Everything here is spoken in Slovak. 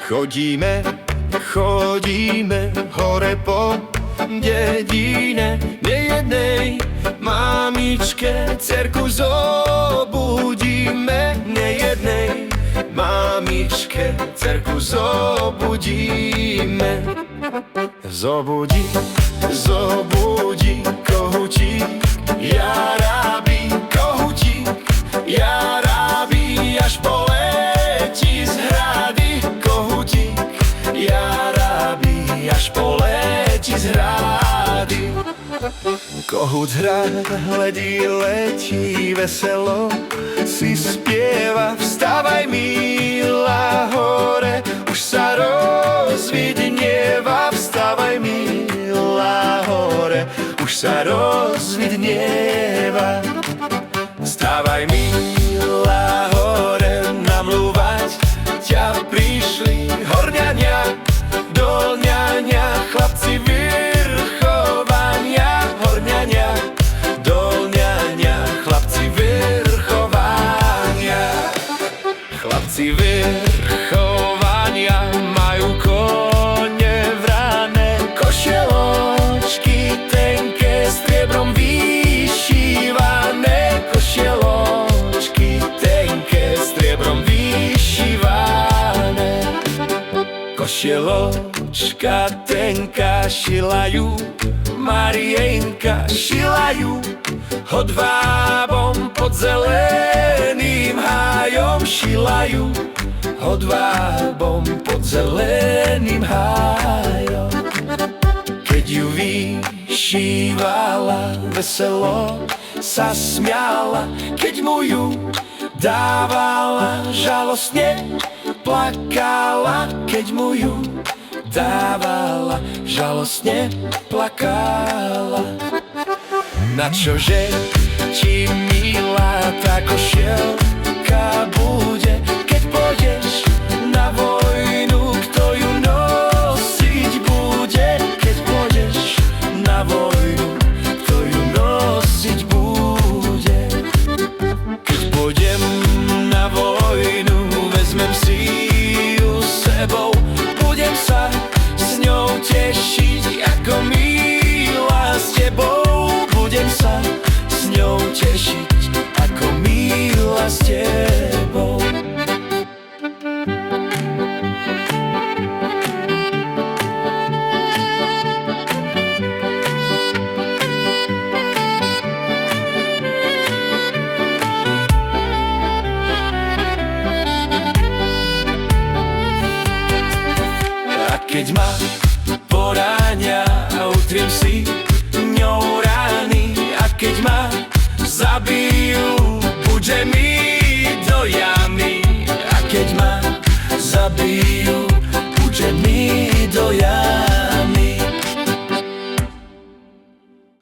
Chodíme, chodíme hore po dedine, nejednej mamičke dcerku zobudíme. Nejednej mamičke dcerku zobudíme. Zobudí, zobudí kohutík, jarábí kohutík, jarábí, až poletí z hrady. Kohutík, jarábí, až poletí z hrady. Kohút hledí, letí veselo, si spieva, vstávaj milá hore, už sa rozvidnieva. Vstávaj milá hore, už sa rozvidnieva. Vstávaj milá hore, namlúvať ťa prišli horňania, dolňania, chlapci vyrchovania. Horňania, dolňania, chlapci vyrchovania. Chlapci vyrchovania majú kone vrané, košeločky tenké, striebrom vyšívané. Košeločky tenké, striebrom vyšívané. Košeločka tenká, šilajú Marienka, šilajú hodvábom pod zeleným hájom. Šilajú hodvábom pod zeleným hájom. Keď ju vyšívala, veselo sa smiala, keď mu ju dávala, žalostne plakala. Keď mu ju dávala, žalostne plakala. Načože ti milá tá košielka bude, keď pôjdeš na vojnu, kto ju nosiť bude? Keď pôjdeš na vojnu, kto ju nosiť bude? Keď pôjdem na vojnu, vezmem si ju sebou, budem sa s ňou tešiť, ako milá s tebou. Budem sa s ňou tešiť, ako milá s tebou. A keď ma poráňa a utriem si ňou rány, a keď ma zabijú, bude mi